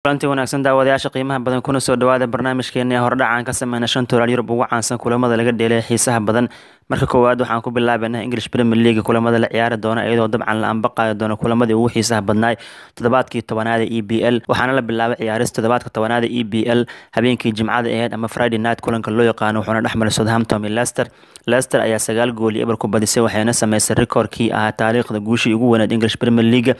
kulanti wanaagsan daawadayaasha qiimaha badan kuna soo dhawaada barnaamijkeena hordhacaan ka sameeyna shanta horyal Yurub ugu caansan kulamada laga dheelay xiisaha badan marka koowaad waxaan ku bilaabaynaa English Premier League kulamada la ciyaari doona iyadoo dabcan la anbaqayo doona kulamadii ugu xiisaha badnaay toddobaadkii 10aad ee EPL waxaana la bilaabay ciyaarista toddobaadka 10aad ee EPL habeenkii Jimcada ahayd ama Friday night kulanka loo yaqaan wuxuuna dhexmaray Southampton iyo Leicester ayaa 9 gool iyo eber ku badisay waxayna sameysay rikoorkii ah taariikhda guushii ugu wanaagsan English Premier League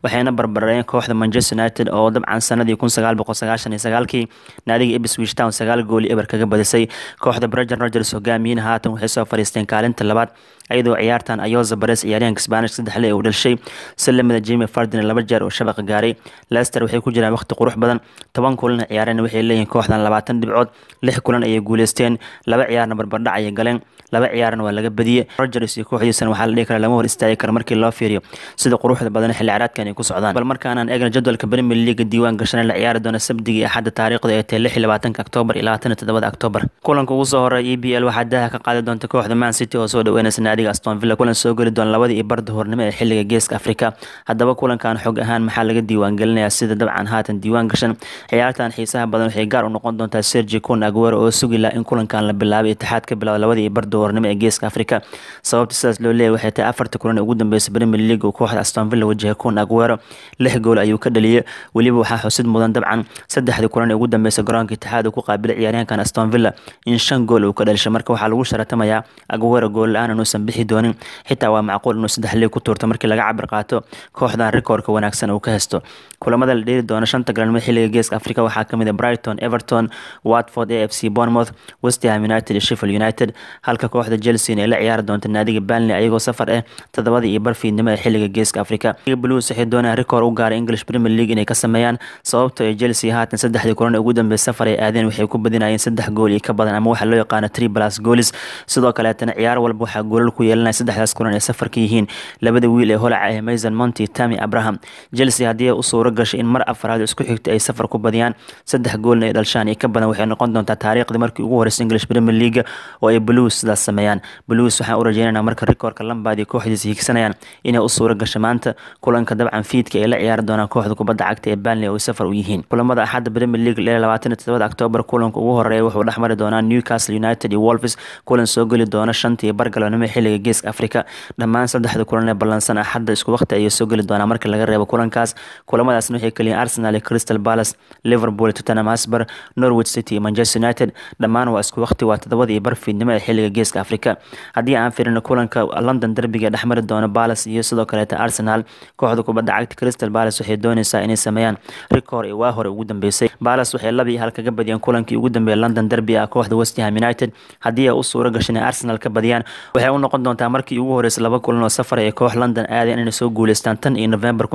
waxayna barbareen kooxda Manchester United oo dabcan sanadii 1999kii naadiga Ipswich Town 9 gool iyo eber kaga badisay kooxda Brendan Rodgers hogaamiyeen haatan waxay soo fariisteen kaalinta labaad ayadoo ciyaartan Ayoza Perez ciyaaryahanka Spanish 3 leh uu dhashay salamada Jamie Vardy 2 jeer oo shabaq gaaray Leicester waxay ku jiraan waqti qurux badan 10 kulan ciyaarana waxay leeyihiin kooxdan 20 dhibcood 6 kulan ayay guuleysteen 2 ciyaarna barbardhac ayay galeen 2 ciyaarna waa laga badiyay Rodgers iyo kooxdiisana waxaa la dhigi karaa lama hor istaagi karo markii loo fiiriyo sida quruxda badan xilli ciyaareedkan ay ku socdaan bal markaan aan eegno jadwalka Premier League diiwaan gashan la ciyaari doona Sabtigi Axad taariikhda ee 26 Oktoobar ilaa 27 Oktoobar kulanka ugu soo horeeyay EPL waxaa daha ka qaadi doonta kooxda Man City oo soo dhaweynaysa naadiga Aston Villa kulan soo gali doona labadii barda hornimo ee xilliga Geeska Afrika haddaba kulankan xog ahaan maxaa laga diiwaan gelinayaa sida dabcan haatan diiwaan gashan ciyaartan xiisaha badan waxay gaar u noqon doontaa Sergio Kun Aguero oo sugi la in kulankan la bilaabay Itixaad ka bilaabo labadii barda hornimo ee Geeska Afrika sababta sidaas loo leeyahay waxay tahay afarta kulan ugu dambeysay Premier League oo kooxda Aston Villa wajahay Kun Aguero 6 gool ayuu ka dhaliyay waliba waxaa xusid mudan dabcan saddexdii kulan ugu dambeysay garoonka Itixaad ku qaabilay ciyaaryahankan Aston Villa in 5 gool uu ka dhalishay marka waxaa lagu sharatamayaa Aguero gool la'aan inuu san bixi doonin xitaa waa macquul inuu 3 leey ku tuurto markii laga cabir qaato kooxdan rikoorka wanaagsan uu ka haysto kulamada la dheeli doona shanta galmo xilliga Geeska Afrika waxaa kamid ah Brighton, Everton, Watford, AFC Bournemouth, West Ham United iyo Sheffield United halka kooxda Chelsea ay la ciyaari doonto naadiga Burnley ayagoo safar ah todobadii iyo barfiidnimo ee xilliga Geeska Afrika Blues waxay doonayaan rikoor u gaar English Premier League inay ka sameeyaan sababtoo ay Chelsea haatan saddexdii kulan ugu dambeysay safar ay aadeen waxay ku badinayeen 3 gool iyo ka badan ama waxa loo yaqaan 3+ goals sidoo kale tan ciyaar walba waxa goolal ku yeelanay saddexdaas kulan ee safarka yihiin labada wiil ee holaca ah Mason Mount iyo Tammy Abraham Chelsea hadii uu soo gashay in mar afraad isku xigtay ay safar ku badiyaan 3 gool ay dhalshaan ka badan waxay noqon doontaa taariikhda markii ugu horeysay English Premier League oo ay Blues sidaas sameeyaan Blues waxaan u rajaynaynaa marka rikoorka Lampard iyo kooxdiisa higsanayaan inay u soo gashay maanta kulanka dabcan fiidka ay la ciyaari doonaan kooxda kubadda cagta ee Burnley oo safar u yihiin kulamada Axad Premier League 27 Oktoobar kulanka ugu horeeya wuxuu dhexmari doonaa Newcastle United iyo Wolves kulan soo gali doona 5 bargalonimo xilliga Geeska Afrika dhammaan saddexda kulan ee balansan Axad isku waqti ay soo gali doonaa marka laga reebo kulankaas kulamadaasna waxay kaliya Arsenal iyo Crystal Palace Liverpool Tottenham Hotspur Norwich City iyo Manchester United dhammaan waa isku waqti waa 7 barfiidnimo ee xilliga Geeska Afrika hadii aan fiirino kulanka London derby ee dhexmari doona Palace iyo sidoo kale Arsenal kooxda kubadda cagta Crystal Palace waxay doonaysaa inay sameeyaan rikoor ee waa hore ugu dambeysay Palace waxay 2-1 kaga badiyeen kulankii ugu dambeeyay London derby ah kooxda West Ham United hadii ay u suura gashay in Arsenal ka badiyaan waxay u noqon doontaa markii ugu horeysay 2 kulan oo safar ee koox London aadeen inay soo guuleystaan tan iyo November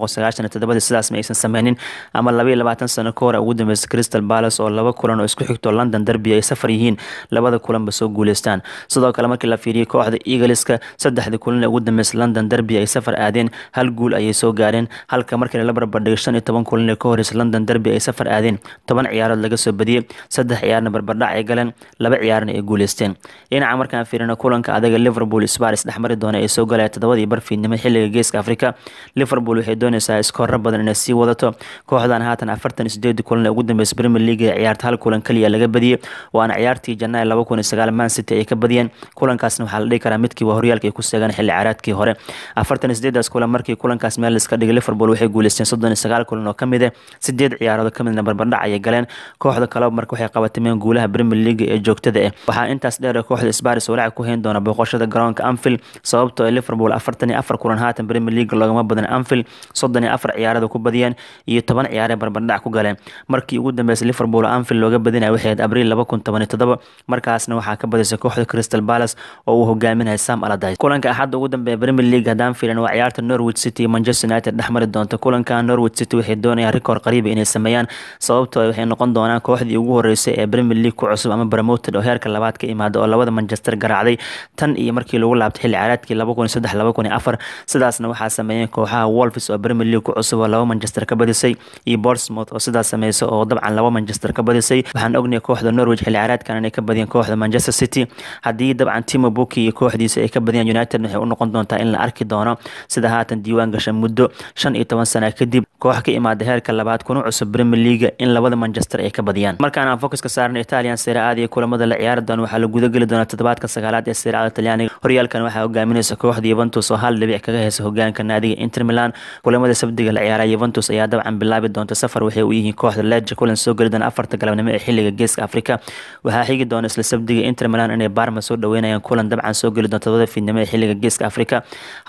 1997 sidaas ma aysan sameeynin ama 22 sano ka hor ugu dambeysay Crystal Palace oo 2 kulan oo isku xigto London derby ay safar yihiin labada kulan ba soo guuleystaan sidoo kale markii la fiiriyo kooxda Eagleska saddexda kulan ugu dambeysay London derby ay safar aadeen hal gool ayay soo gaareen halka markii la barbardhigay 15 kulan ee ka horeysay London derby ay safar aadeen 10 ciyaarood laga soo badiyay 3 ciyaarna barbardhac ay galeen 2 ciyaarna ay guuleysteen dhinaca markaan fiirino kulanka adaga Liverpool Spurs dhexmari doona ay soo galay 7 barfiidnimo xilliga Geeska Afrika Liverpool waxay doonaysaa iskoor badan inay sii wadato kooxdan haatan 48 kulan ugu dambeysay Premier League ee ciyaarta hal kulan kaliya laga badiyay waana ciyaartii Janaayo 2009 Man City ay ka badiyeen kulankaasna waxaa la dhigi karaa midkii waa horyaalka ay ku seegaan xilli ciyaareedkii hore 48daas kulan markii kulankaas meel iska dhigay Liverpool waxay guuleysteen 39 kulan oo kamid ah 8 ciyaarood kamidna barbardhac ay galeen kooxda kale marka waxay qabatameen guulaha Premier League ee joogtada ah waxaa intaas dheer kooxda Spurs oo lacag ku heen doona booqashada garoonka Anfield sababtoo ay Liverpool 44 kulan haatan Premier League lagama badan Anfield 34 ciyaarood ku badiyeen iyo 10 ciyaar barbardhac ku galeen markii ugu dambeysay Liverpool Anfield looga badinay waxay Abriil 2017 markaasna waxaa ka badisay kooxda Crystal Palace oo uu hogaaminayay Sam Allardyce kulanka Axad ugu dambeeyay Premier League hadaan fiirin waa ciyaarta Norwich City iyo Manchester United dhexmari doonta kulanka Norwich City waxay doonayaan rikoor qariib inay sameeyaan sababtoo waxay noqon doonaan kooxdii ugu horeysay ee Premier League ku cusub ama promoted oo heerka labaad ka imaado oo labada Manchester garaacday tan iyo markii lagu laabtay xilli ciyaareedkii 2003-2004 sidaasna waxaa sameeyay kooxaha Wolves oo Premier League ku cusub oo laba Manchester ka badisay iyo Bournemouth oo sidaas sameeyay oo dabcan laba Manchester ka badisay waxaan ognahay kooxda Norwich xilli ciyaareedkan inay ka badiyeen kooxda Manchester City hadii dabcan Timo Pukki iyo kooxdiisa ay ka badiyeen United waxay u noqon doontaa in la arki doono sida haatan diiwaan gashan muddo 15 sano kadib koox ka imaada heerka labaad kuna cusub Premier League in labada Manchester ay ka badiyaan markaan aan focus ka saarno Italian Serie A iyo kulamada la ciyaari doona waxaa la guda gali doonaa toddobaadka sagaalaad ee Serie A Talyaaniga horyaalkan waxaa hogaaminaysa kooxda Juventus oo hal dhibic kaga heysa hogaanka naadiga Inter Milan kulamada sabtiga la ciyaaraya Juventus ayaa dabcan bilaabi doonta safar waxay u yihiin kooxda Lecce kulan soo gali doona 4 galabnimo ee xilliga geeska Afrika waxaa xigi doona isla sabtiga Inter Milan inay Parma soo dhaweynayaan kulan dabcan soo gali doona 7 fiidnimo ee xilliga geeska Afrika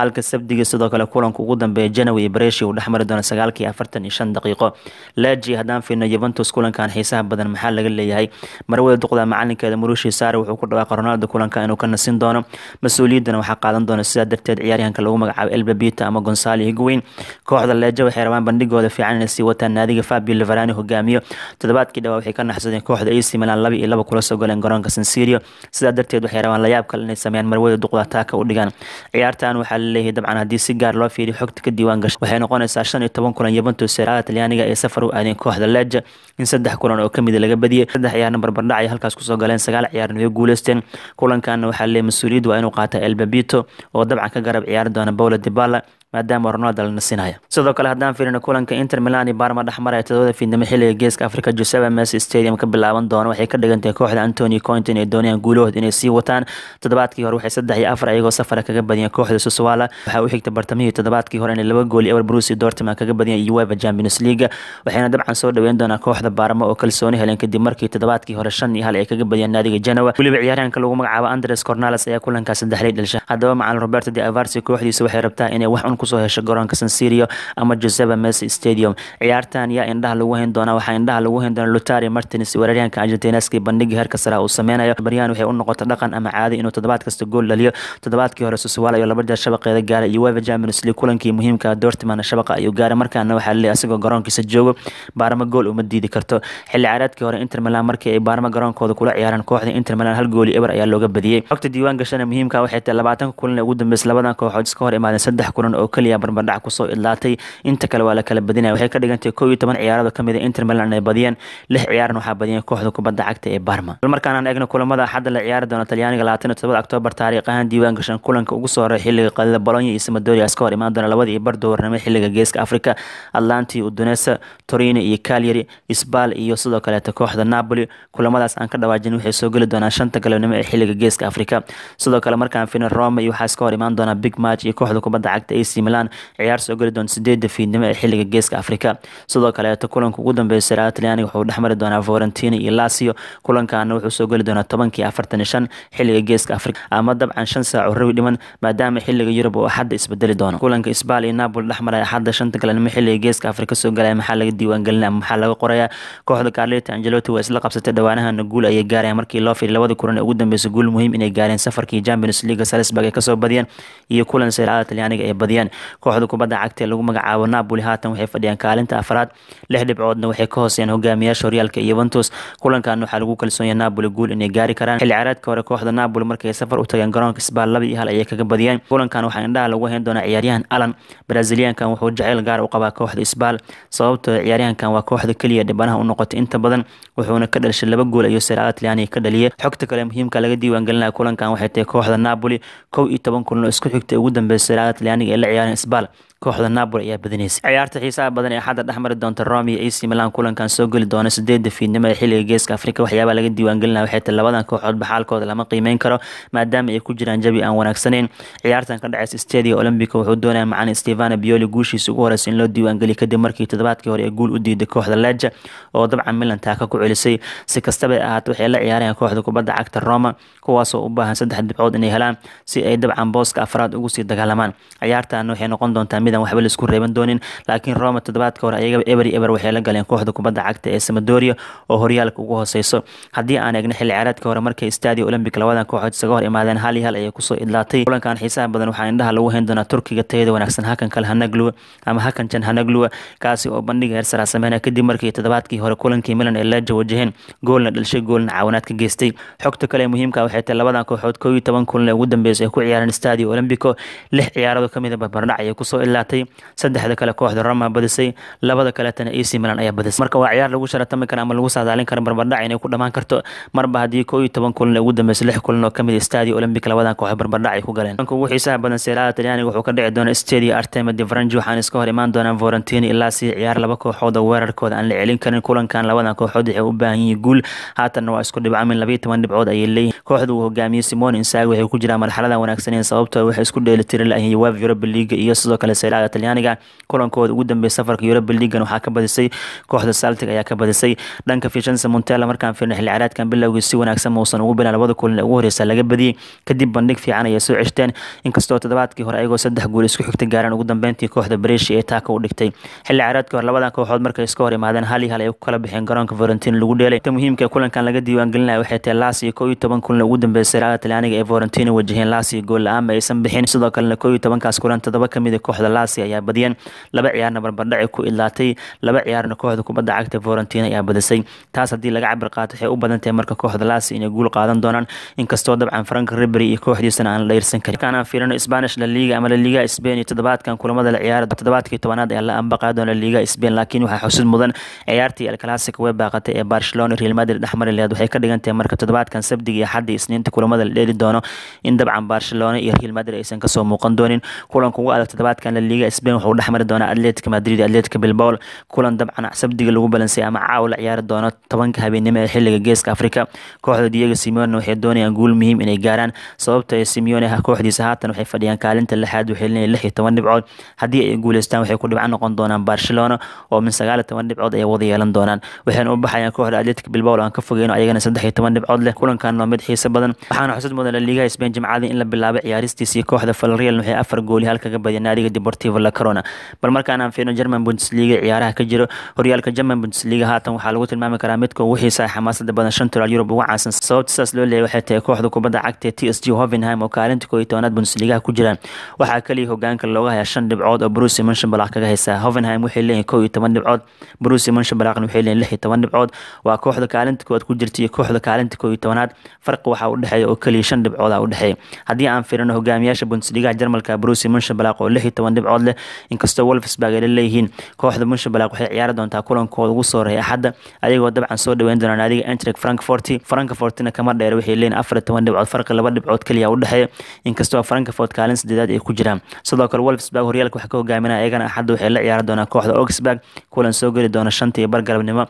halka sabtiga sidoo kale kulanka ugu dambeeya Genoa iyo Brescia uu dhaxmari doona 9:45 daqiiqo Lecce hadaan fiirno Juventus kulankan xiisaha badan maxaa laga leeyahay marwada duqda macalinkeeda Mauricio Sarri wuxuu ku dhawaaqay Ronaldo kulanka inuu ka nasin doono mas'uuliyadana waxaa qaadan doona sida darteed ciyaaryahanka lagu magacaabo El Babita ama Gonzalo Higuain kooxda Lecce waxay rabaan bandhigooda fiican inay sii wataan naadiga Fabio Liverani hogaamiyo toddobaadkii dhawaa waxay ka naxsadeen kooxda AC Milan 2-2 kula soo galeen garoonka San Siro sida darteed waxay rabaan layaab kale inay sameeyaan marwada duqda taaka u dhigaan ciyaartan waxaa la leeyahay dabcan haddii si gaar loo fiiriyo xogta ka diiwaan gashay waxay noqonaysaa 15 kulan Juventus Serie A Talyaaniga ee safar u aadeen kooxda Lecce in 3 kulan oo kamid laga badiyay 3 ciyaarna barbardhac ay halkaas ku soo galeen 9 ciyaarna way guuleysteen kulankan waxaa la mas'uuliyad waa inuu qaato El Babito oo dabcan ka garab ciyaari doona Paulo Dybala maadaama Ronaldo la nasinayo sidoo kale hadaan fiirino kulanka Inter Milan iyo Parma dhaxmaray toddobaadka fiidnimo xilliga geeska Afrika Giuseppe Meazza Stadium ka bilaaban doona waxay ka dhigantay kooxda Antonio Conte inay doonayaan guulahooda inay sii wataan toddobaadkii hore waxay 3-4 ayagoo safar kaga badiyeen kooxda Sassuolo waxa uu xigtay bartamihii toddobaadkii hore inay 2 gool Borussia Dortmund kaga badiyeen UEFA Champions League waxayna dabcan soo dhaweyn doonaa kooxda Parma oo kalsooni heleen kadib markii toddobaadkii hore 5-1 ay kaga badiyeen naadiga Genoa waliba ciyaaryahanka lagu magacaabo Andres Cornelius ayaa kulankaas 3 dhalishay haddaba macallin Roberto Di Avarsi kooxdiisa waxay rabtaa inay wax un ku soo hesho garoonka San Siro ama Giuseppe Meazza Stadium ciyaartan yaa indhaha lagu hayn doona waxa indhaha lagu hayn doona Lautaro Martinez weeraryahanka Argentinaska bandhiga heerka sare uu sameeyo bariyaan waxay u noqotay dhaqan ama caadi inuu toddobaad kasta gool dhaliyo toddobaadkii hore Sassuolo iyo 2 jeer shabaqeeda gaaray iyo UEFA Champions League kulankii muhiimka ah Dortmund shabaqa ayuu gaaray markaana waxaa la asagoo garoonkiisa joogo Parma gool uma diidi karto xilli ciyaareedkii hore Inter Milan markii ay Parma garoonkooda kula ciyaaraan kooxda Inter Milan 1 gool eber ayaa looga badiyay waqti diiwaan gashana muhiimka waxay tahay 20 kulan ugu dambeysay labadan kooxood iska hor imaadeen 3 kulan oo kaliya barbardhac ku soo idlaatay inta kale waa la kala badinaya waxay ka dhigantay 11 ciyaarado kamid ah Inter Milan ay badiyeen 6 ciyaarna waxaa badiyeen kooxda kubadda cagta ee Parma markaan aan eegno kulamada xadda la ciyaari doona Talyaaniga 27 Oktoobar taariikh ahaan diiwaan gashan kulanka ugu soo horeeyay xilliga qadada Bologna iyo Sampdoria iska hor imaan doona 2 doornimo xilliga geeska Afrika Atlanta Udinese Torino iyo Cagliari Spal iyo sidoo kale kooxda Napoli kulamadaas aan ka dhawaajin waxay soo gali doonaan 5 galabnimo ee xilliga geeska Afrika sidoo kale markaan fiirno Roma iyo waxa iska hor imaan doona big match iyo kooxda kubadda cagta AC Milan ciyaar soo gali doona 8 fiidnimo ee xilliga geeska Afrika sidoo kale kulanka ugu dambeeya Serie A Talyaaniga wuxuu dhaxmari doonaa Fiorentina iyo Lazio kulankaana wuxuu soo gali doonaa 10:45 xilliga geeska Afrika ama dabcan 5 saac oo rawi dhiman maadaama xilliga Yurub oo xad isbedeli doono kulanka Spal iyo Napoli dhaxmaray xadda 5 galabnimo xilliga geeska Afrika soo galay maxaa laga diiwaan galinaa maxaa laga qorayaa kooxda Carleto Ancelotti waa isla qabsatay dhawaanahan guul ayay gaareen markii loo fiiray 2 kulan ugu dambeysay guul muhiim inay gaareen safarkii Champions League Salzburg ay ka soo badiyeen iyo kulan Serie A Talyaaniga ay badiyeen kooxda kubadda cagta lagu magacaabo Napoli haatan waxay fadhiyaan kaalinta afraad 6 dhibcoodna waxay ka hooseeyaan hogaamiyaasha horyaalka Juventus kulankan waxaa lagu kalsoon yahay Napoli guul inay gaari karaan xilli ciyaareedka hore kooxda Napoli markay safar u tageen garoonka Spal 2-1 ayay kaga badiyeen kulankan waxaa indhaha lagu hayn doonaa ciyaaryahan Alan Braziliankan wuxuu jacayl gaar u qabaa kooxda Spal sababtoo ciyaaryahankan waa kooxda kaliya dhibanaha u noqotay inta badan wuxuuna ka dhashay 2 gool ayuu Serie A Talyaaniga ka dhaliyay xogta kale muhiimka laga diiwaan gelinayo kulankan waxay tahay kooxda Napoli 11 kulan oo isku xigtay ugu dambeysay Serie A Talyaaniga ee la ciyaareen Spal kooxda Napoli ayaa badinaysa ciyaarta xiisaha badan ee xadda dhaxmari doonta Roma iyo AC Milan kulankan soo gali doona 8 fiidnimo ee xilliga geeska Afrika waxyaabo laga diiwaan gelinayo waxay tahay labadan kooxood baxalkooda lama qiimeyn karo maadaama ay ku jiraan jabi aan wanaagsaneyn ciyaartan ka dhacaysa Stadio Olimpico wuxuu doonayaa macallin Stefano Pioli guushiisa ugu horeysa in loo diiwaan geliyo kadib markii toddobaadkii hore ay guul u diiday kooxda Lecce oo dabcan Milan taaka ku celisay si kastaba ahaato waxay la ciyaarayaan kooxda kubadda cagta Roma kuwaas oo u baahan 3 dhibcood inay helaan si ay dabcan booska afraad ugu sii dagaalamaan ciyaartan waxay noqon doontaa midan waxba la isku reeban doonin laakiin Roma toddobaadka hore ayaga eber waxay la galeen kooxda kubadda cagta ee Sampdoria oo horyaalka ugu hooseyso haddii aan eegno xilli ciyaareedka hore markay Stadio Olimpico labadan kooxood isaga hor imaadeen 1-1 ayay ku soo idlaatay kulankan xiisaha badan waxaa indhaha lagu hayn doonaa Turkiga tayada wanaagsan hakan kale Hanaglu ama hakan Can Hanaglu kaasi oo bandhiga heer sare sameeyay kadib markii toddobaadkii hore kulankii Milan ee Lecce wajaheen goolna dhalishay goolna caawinaad ka geystay xogta kale muhiimka waxay tahay labadan kooxood 11 kulan ugu dambeysay ay ku ciyaareen Stadio Olimpico 6 ciyaarado kamid ah barbardhac ayay ku soo adkaatay saddexda kale kooxda Roma badisay labada kale tan AC Milan ayaa badisay marka waa ciyaar lagu sharatami karo ama lagu saadaalin karo barbardhac inay ku dhamaan karto marba hadii 11 kulan ugu dambeysay 6 kulan oo kamid Stadio Olympic labadan koox barbardhac ay ku galeen marka ugu xiisaha badan Serie A Talyaaniga wuxuu ka dhici doonaa Stadio Artemio di Franchi waxaan iska hor imaan doonaa Fiorentina ilaa si ciyaar laba kooxood oo weerarkooda aan la celin karin kulankan labadan kooxood waxay u baahan yihiin guul haatan waa isku dhibcamin 12 dhibcood ay leeyihiin kooxdu uu hogaamiyo Simone Inzaghi waxay ku jiraan marxalada wanaagsan sababtoo waxay isku dheelitiran lahayn UEFA Europa League iyo sidoo kale Serie A Talyaaniga kulankooda ugu dambeeyay safarka Europa League waxaa ka badisay kooxda Celtic ayaa ka badisay dhanka Vincenzo Montella markaan fiirnay xilli ciyaareedkan bilowgii si wanaagsan muusan ugu bilaabay labada kulan ugu horeysay laga badiyay kadib bandhig fiican ay soo ceshteen inkastoo toddobaadkii hore ayagoo 3 gool isku xigtay gaaraan ugu dambeyntii kooxda Brescia ee taaka u dhigtay xilli ciyaareedkii hore labadan kooxood markay iska hor imaadeen hal ay ku kala bixeen garoonka Fiorentina lagu dheelay tan muhiimka kulankan laga diiwaan gelinayo waxay tahay Lazio 11 kulan ugu dambeeyay Serie A Talyaaniga ee Fiorentina wajaheen Lazio gool la'aan aysan bixin sidoo kale 11 kaas kulan toddoba kamid kooxda Lazio ayaa badiyeen laba ciyaarna barbardhac ku ilaatay laba ciyaarna kooxda kubadda cagta Fiorentina ayaa badisay taas hadii laga cabir qaato waxay u badan tahay marka kooxda Lazio inay guul qaadan doonaan inkastoo dabcan Frank Ribery iyo kooxdiisana aan la irsan karin kana fiirino Spanish La Liga ama La Liga Spain iyo toddobaadkan kulamada la ciyaar toddobaadkii 10aad ee la ambaqaa doona Liga Spain laakiin waxa xusid mudan ciyaartii El Clasico way baaqatay ee Barcelona Real Madrid dhaxmar leeyahay waxay ka dhigan tahay marka toddobaadkan Sabtida iyo Axadda Isniinta kulamada la dheeli doono in dabcan Barcelona iyo Real Madrid aysan ka soo muuqan doonin kulanka ugu adag toddobaadkan La Liga Spain wuxuu dhaxmari doonaa Atletico Madrid iyo Atletico Bilbao kulan dabcan Sabtida lagu balansay ama caawa la ciyaari doono 10 habeenimo ee xilliga Geeska Afrika kooxda Diego Simeone waxay doonayaan guul muhiim inay gaaraan sababtoo ah Simeone kooxdiisa haatan waxay fadhiyaan kaalinta lixaad waxay leeyihiin 16 dhibcood hadii ay guuleystaan waxay ku dhibcan noqon doonaan Barcelona oo min 19 dhibcood ay wada yeelan doonaan waxayna u baxayaan kooxda Atletico Bilbao aan ka fogeyno ayagana 13 dhibcood leh kulankan waa mid xiiso badan waxaana xusid mudan La Liga Spain Jimcaadii in la bilaabay ciyaaristiisa kooxda Villarreal waxay 4 gool halka ka badiyay naadiga Deportivo La Corona bal markaan aan fiirino German Bundesliga ciyaaraha ka jiro horyaalka German Bundesliga haatan waxaa lagu tilmaami karaa midka ugu xiisaha xamaasada badan shanta Yurub ugu caansan sababtaas loo leeyahay waxay tahay kooxda kubadda cagta TSG Hoffenheim oo kaalinta 11aad Bundesliga ku jiraan waxaa kaliya hogaanka looga hayaa 5 dhibcood oo Borussia Mönchengladbach kaga haysa Hoffenheim waxay leeyihiin 11 dhibcood Borussia Mönchengladbach waxay leeyihiin 16 dhibcood waa kooxda kaalinta koowaad ku jirtay kooxda kaalinta 11aad farqi waxa u dhaxeeya oo kaliya 5 dhibcood u dhaxeeya hadii aan fiirino hogaamiyaasha Bundesliga Jarmalka Borussia Mönchengladbach oo 16 dhibcood leh inkastoo Wolfsburg ay leeyihiin kooxda Mönchengladbach waxay ciyaari doontaa kulankooda ugu soo horeeya Axadda ayagoo dabcan soo dhaweyn doona naadiga Eintracht Frankfurt kama dheer waxay leeyihiin 14 dhibcood farqi 2 dhibcood kaliya u dhaxeeya inkastoo Frankfurt kaalin 8aad ay ku jiraan sidoo kale Wolfsburg horyaalka waxa ka hogaaminaya ayagana Axadda waxay la ciyaari doonaan kooxda Augsburg kulan soo gali doona 5 bargalabnimo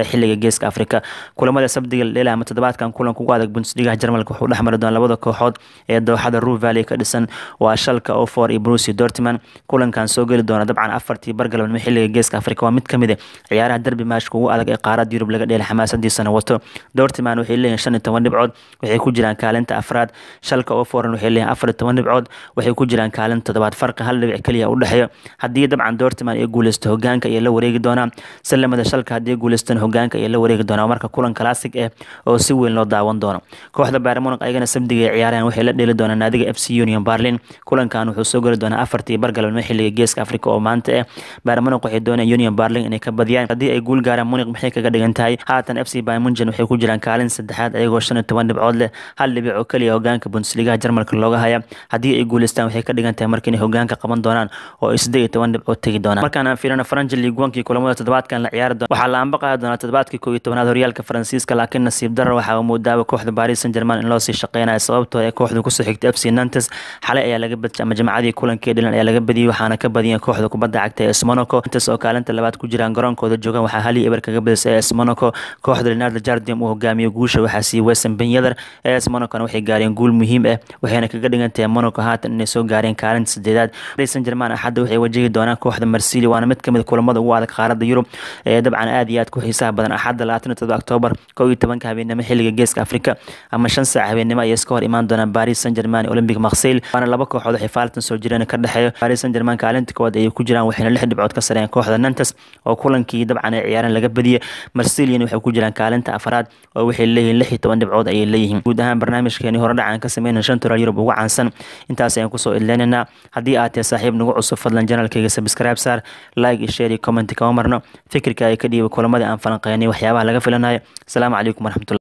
xilliga Geeska Afrika kulamada Sabtida leela ama toddobaadkan kulanka ugu adag Bundesliga Jarmalka wuxuu dhaxmari doonaa labada kooxood ee dooxada Ruhr Valley ka dhisan waa Schalke 04 iyo Borussia Dortmund kulankan soo gali doona dabcan 4 bargalabnimo xilliga Geeska Afrika waa mid kamid ah ciyaaraha derby match ugu adag ee qaaradda Yurub laga dheelay xamaasadiisana wato Dortmund waxay leeyihiin 15 dhibcood waxay ku jiraan kaalinta afraad Schalke 04 waxay leeyihiin 14 dhibcood waxay ku jiraan kaalinta toddobaad farqi hal dhibic kaliya u dhaxeeyo hadii dabcan Dortmund ay guuleysto hogaanka ay la wareegi doonaan salamada Schalke hadii guuleystaan hogaanka ay la wareegi doonaan marka kulan classic ah oo si weyn loo daawan doono kooxda Bayern Munich ayagana Sabtida ciyaarayaan waxay la dheeli doonaan naadiga FC Union Berlin kulankan wuxuu soo gali doonaa 4 bargalabnimo xilliga Geeska Afrika oo maanta ah Bayern Munich waxay doonayaan Union Berlin inay ka badiyaan hadii ay guul gaaraan Munich maxay kaga dhigan tahay haatan FC Bayern Munchen waxay ku jiraan kaalin saddexaad ayagoo 15 dhibcood leh hal dhibic oo kaliya hogaanka Bundesliga Jarmalka looga haya hadii ay guuleystaan waxay ka dhigan tahay markii hogaanka qaban doonaan oo 18 dhibcood tagi doonaan markaan aan fiirino French League 1 kulamada toddobaadkan la ciyaari doona waxaa la ambaqaa doona toddobaadkii 11aad horyaalka Faransiiska laakiin nasiib darro waxa uu moodaa kooxda Paris Saint-Germain in loo sii shaqeynayo sababtoo ah kooxda ku soo xigtay FC Nantes xalay ayaa laga badiyay ama jamacadii kulankeeda dhilan ayaa laga badiyay waxaana ka badiyay kooxda kubadda cagta ee Monaco intaas oo kaalinta labaad ku jiraan garoonkooda joogan waxaa hal eber kaga badisay Monaco kooxda Leonardo Jardim uu hogaamiyo guusha waxaa sii Wesam Ben Yedder Monaco waxay gaareen guul muhiim ah waxayna kaga dhigan tahay Monaco haatan inay soo gaareen kaalinta 8aad Paris Saint-Germain Axadda waxay wajihi doonaan kooxda Marseille waana mid kamid kulamada ugu adag qaaradda Yurub ee dabcan aad iyo aad ku xiisaha badan Axadda 27 October 11 habeenimo xilliga Geeska Afrika ama 5 saac habeenimo ay iska hor imaan doonaan Paris Saint-Germain Olympique Marseille waana laba kooxood xifaaltan soo jireen ka dhaxeeyo Paris Saint-Germain kaalinta koowaad ay ku jiraan waxayna 6 dhibcood ka sareen kooxda Nantes oo kulankii dabcan ay ciyaareen laga badiyay Marseille waxay ku jiraan kaalinta afraad oo waxay leeyihiin 16 dhibcood ay leeyihiin guud ahaan barnaamijkeeni hore dhacaan ka sameeyay shanta Yurub ugu caansan intaas ayaan ku soo ilaalinaa hadii aad tahay saaxiib nagu cusub fadlan channelkayga subscribe saar like iyo share iyo comment ka marno fikirka ay ka dhiibo kulamada aan falanqeynay waxyaabaha laga filanayo assalaamu calaykum warahmatullahi